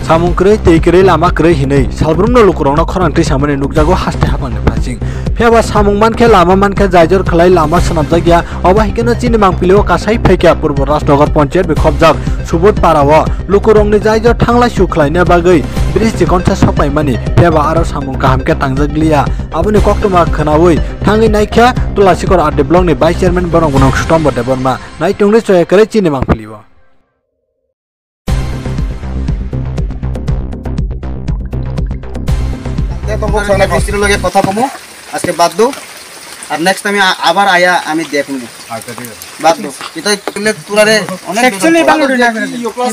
samung krei tei krei lama krei hinei salbrumno lukurongno khorangtri samani nukjago haste hapangni phasing pheba samung mankhe lama mankhe jaijor khlai lama swnamjakya oba hikeno chini mangpileo kasai phekya purbo rajnagar panchayat bi khobjak subot parao lukurongni jaijor thanglai sukhlaina bagui bridge chikonsa sapaimani pheba aro samung kahamke tangjaglia aboni koktoma khnawi thangi naikha tulasikor ade block ni vice chairman borong bonong stombo deborma naitungri choya kare chini mangpilio কথা কমো আজকে বাদ দো আর next আমি আবার আয়া আমি দেখুন আচ্ছা ঠিক আছে বাদ দো এটা করলে তুরারে অনেক সেকশনে ভালো না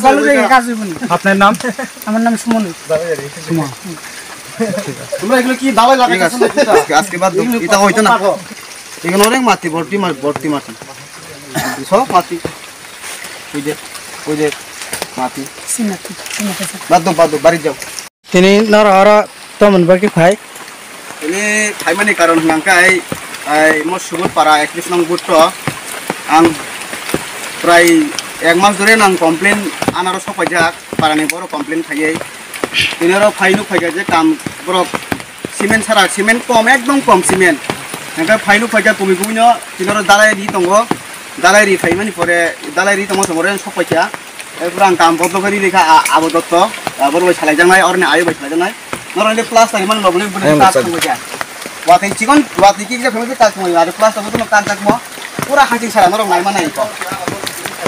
ভালো জায়গা কাজ হইবনি আপনার নাম আমার নাম সুমন সুমন তোমরা এগুলো কি দাওয়াই লাগাইছো আজকে বাদ দো এটা হইতো না এখানে অনেক মাটি ভর্তি মাটি সব মাটি ওই যে মাটি সিনাতি বাদ দো বাড়ি যাও তিনি নারা তমন বাকি ভাই ini mani karon nangkai mo subut para 31 nang butto ang prai ek mas dore nang complain anaro sopajak parani boro complain thage tinero fainu phage je kam boro cement sara cement kom ekdom kom cement nangkai fainu phage kumi kumino tinero dalai di tongo dalai ri phai mani pore dalai ri tongo somore sopajak ebrang kam boddo kari lekha abodotto boro bai salai jangai orne ayo bai salai jangai Normal plus tadi mana boleh tas kemudian. Waktu cikon waktu kita kemudian tas kemudian ada plus tapi tu makan tak mau. Pura hasil sarang orang lain mana itu.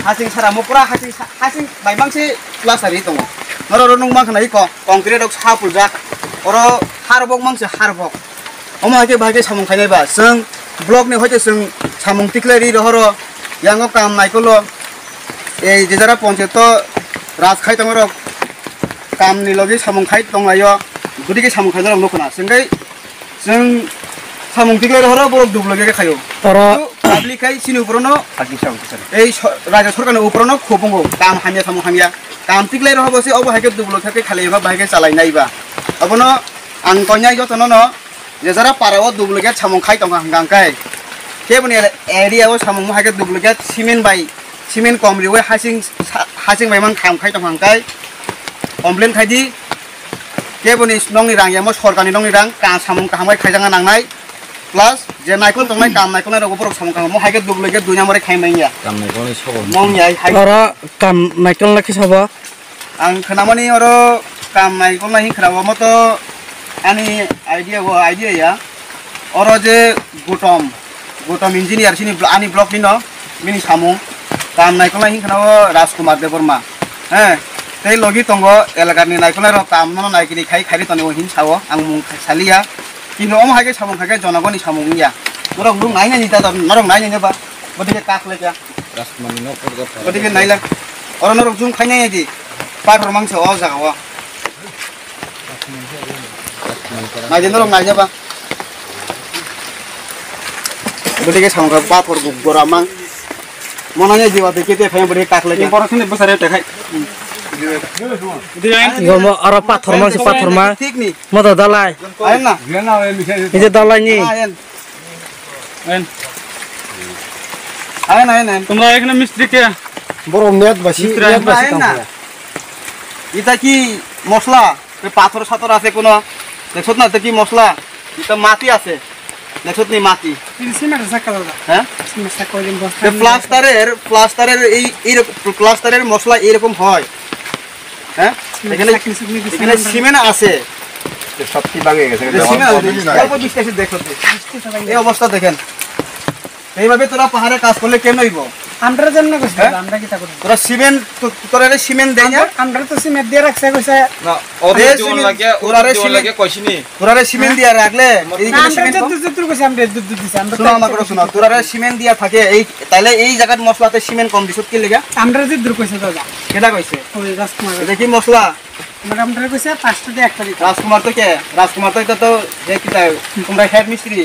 Hasil sarang mau pura hasil baik bang si plus tadi itu. Orang bang kena itu konkret dok hapul jak. Orang harbok bang si harbok. Oma aja bagai samung kaya ba. Seng blog ni hoje seng samung tikleri rohoro yang kam naik lo. Jejara ponce to ras khai tengoro kam ni logi samung khai tong ayo. Gudike samung khai dorong nokona sengkai seng samung tikleri horo borok dubloge khayo. Oro public khai sini uprono aki sam ei raja sorkar uprono khobongo kam hamya samung hamya kam tikleri hobo se obo haike dublo thake khale ba baike chalai naiba abono ang konyai jotono no jejara parao dubloge samung khai tong hangkai keboni area o samung haike dubloge cement komri we hasing bai man kam khai tong hangkai complain khai di keboni nongni rang yamo sorkani nongni rang ka samung kahamai khaijanga nangnai plus je naikon tongnai kam naikon ro borok samung kam mo haike dubloge dunya mare khaimaiya kam naikon ni sobo mong yai ora kam naikon lakhi sabo ang khnamani oro kam naikon nahi khrawo moto ani idea ya oro je gutom engineer sini ani block ni no mini samung kam naikon nahi khrawo Rajkumar Deborma tei logi tongo elagani naikon ro kam no naikini khai toni hin sawo ang mung salia kino om hage samung hage jonagoni samung ya norong lung naina ni ta norong naina ni ba bodike kakle kya Rajkumar no bodike naila oro norong jung khanya di par romang se o jagawa naija norong naija ba bodike samung ka ba por goramang monanya jiwa dekete phaya bodike kakle kya por sini besar dekhai gomo aro pathor ma modo dalai ayen na ije dalai ni ayen তোমরা এখানে মিস্ত্রি কে বড় net বাসি এটা কি মশলা পাথর সাথর আছে কোন দেখছত না এটা কি মশলা এটা মাটি আছে দেখছত নি মাটি সিমেন্ট সাকা দাদা হ্যাঁ সিমেন্ট সাকা ওই বস্তা প্লাস্টারের এই প্লাস্টারের মশলা এরকম হয় হ্যাঁ এখানে সিমেন্ট আছে সব কি ভাঙে গেছে অল্প ডিস্টেন্সে দেখো এই অবস্থা দেখেন এইভাবে তোরা পাহাড়ে কাজ করলে কেন হইব আমরা জন্য কইছ আমরা কি তা করি তোরা সিমেন্ট তোরা সিমেন্ট দেই না আমরা তো সিমেন্ট দিয়ে রাখছে কইছে না ওদের সিমেন্ট লাগে ওরারে সিমেন্ট লাগে কইছিনি তোরারে সিমেন্ট দিয়া রাখলে এই সিমেন্ট আমরা কইছে আমরা দুধ দিছি আমরা তো আমাকে শোনা তোরারে সিমেন্ট দিয়া থাকে এই তাইলে এই জায়গার মশলাতে সিমেন্ট কম দিছত কি লাগা আমরা যে দূর কইছে দাদা কেডা কইছে ওই রাজকুমার এটা কি মশলা আমরা কইছে পাঁচটা দিয়ে একটা দিতে রাজকুমার তো কে রাজকুমার তো এটা তো যে কি তোমরা হেড মিস্ত্রি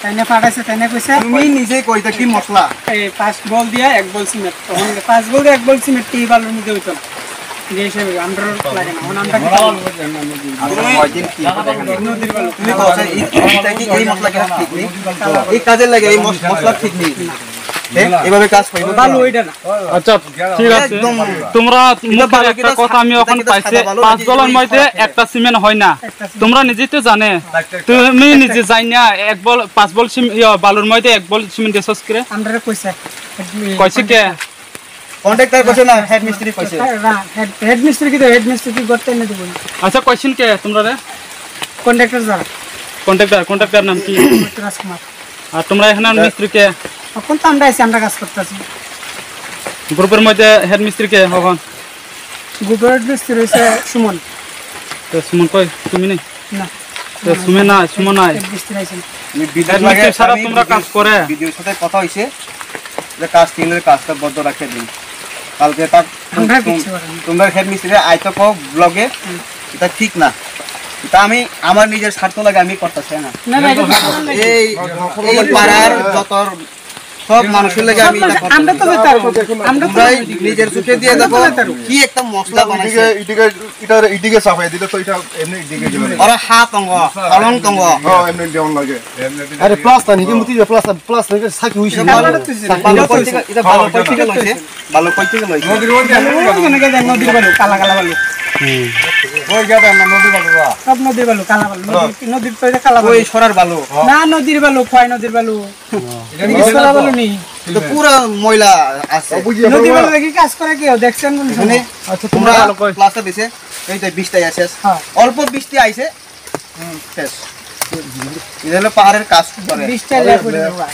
তাইনে পাড়াইছে তাইনে কইছে তুমি নিজে কইতা কি মশলা এই 5 বল দিয়া 1 বল সিমেন্ট তখন 5 বল 1 বল সিমেন্ট টি বালুর মধ্যে হইতো না যে হিসেবে আমরা লাগে না আমরা কি আমরা ওইদিন কি নদীর বালু তুমি কইছ এই মশলা কি ঠিক নেই এই কাজে লাগে এই মশলা ঠিক নেই এভাবে কাজ পাইবো বালু এটা না আচ্ছা ঠিক আছে একদম তোমরা মুখের একটা কথা আমি এখন পাইছি 5 বলের মধ্যে একটা সিমেন্ট হয় না তোমরা নিজেই তো জানে তুমি নিজে যাই না 1 বল 5 বল বালুর মধ্যে 1 বল সিমেন্ট দিছস করে আমরা কইছে কইছে কে কন্ট্রাক্টর কইছে না হেড মিস্ত্রি কইছে হেড মিস্ত্রি কি করতে না দেব আচ্ছা কোশ্চেন কে তোমরা রে কন্ট্রাক্টর যারা কন্ট্রাক্টর নাম কি রাজকুমার আর তোমরা এখানে মিস্ত্রি কে এখন তো আমরা আছি আমরা কাজ করতেছি গ্রুপের মধ্যে হেড মিস্ত্রি কে এখন গুবরেট মিস্ত্রি হইছে সুমন তো সুমন কই তুমি নেই না তো সুমন নাই হেড মিস্ত্রি আছেন হেড মিস্ত্রি সারা তোমরা কাজ করে ভিডিওর সাথে কথা হইছে যে কাজ তিনের কাজটা বন্ধ রাখে দিন কালকে তা আমরা কিছু করি না। তোমরা হেড মিস্ত্রি আইতো কো ব্লগে এটা ঠিক না এটা আমি আমার নিজের স্বার্থ লাগে আমি করতেছি না না না এটা ভালো লাগে। এই এই পাড়ার যত সব মানুষের লাগে আমি এটা আমরা তো যেতে পারবো আমরা তো তোমরাই নিজের চোখে দিয়ে দেখো কি একটা মশলা বানাইছে ইটিকে চাপাই দিলে তো এটা এমনি ইটিকে দিবে ওরা হাত অঙ্গ অলঙ্ক অঙ্গ এমনি যেমন লাগে আরে প্লাস না নাকি মুতি প্লাস নাকি সাকি হইছে ভালো কই থেকে এটা ভালো কই থেকে লইছে ভালো কই থেকে লইছে ওখানে গিয়ে নদীর বালু কালা কালা বালু ওই গাদা না নদী বাবা সব নদীর বালু কালা বালু নদীর তো এটা কালা বালু ওই সরার ভালো না নদীর বালু খয় নদীর বালু কালা বালু নেই তো পুরো ময়লা আছে নদীর বালু দেখি কাজ করে কেউ দেখছেন মানে আচ্ছা তোমরা প্লাস্টার দিছে এই তো 20টাই আছে হ্যাঁ। অল্প 20টি আইছে শেষ এটা হলো পাহাড়ের কাজ করে 20টা লে পড়ে দেবা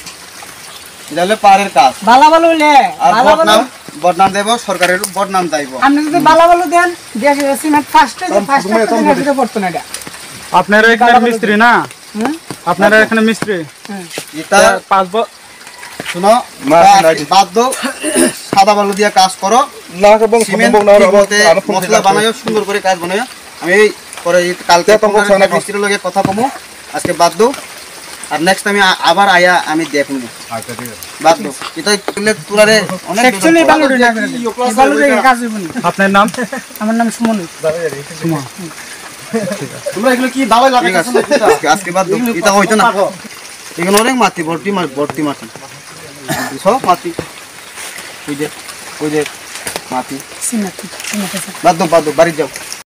এটা হলো পাহাড়ের কাজ বালা বালু লে আর বালা বালু বদনাম দেব সরকারের বদনাম যাইব আপনি যদি বালা বালু দেন দেশে সিমেন্ট ফার্স্টে ফার্স্টে পড়তো না এটা আপনারা এখানে মিস্ত্রি না হুম আপনারা এখানে মিস্ত্রি এটা 5 বল শুনো বাধ্য সাদা বালু দিয়ে কাজ করো না এবং সিমেন্ট মশলা বানায়ো সুন্দর করে কাজ বানায়ো আমি পরে কালকে তোমার মিস্ত্রির লগে কথা কমো আজকে বাধ্য আর নেক্সট আমি আবার আয়া আমি দেখুন আচ্ছা ঠিক আছে বাধ্য এটা তুলে তুলারে অনেক অ্যাকচুয়ালি বালু না করে দিই বালু দিয়ে কাজ হইব না আপনার নাম আমার নাম সুমন তোমরা এগুলো কি দাওয়াই ঠিক আছে আজকে বাধ্য এটা হইতো না এখানে অনেক মাটি ভর্তি মাটি সব মাটি ওই যে মাটি সিমেন্ট বাধ্য বাড়ি যাও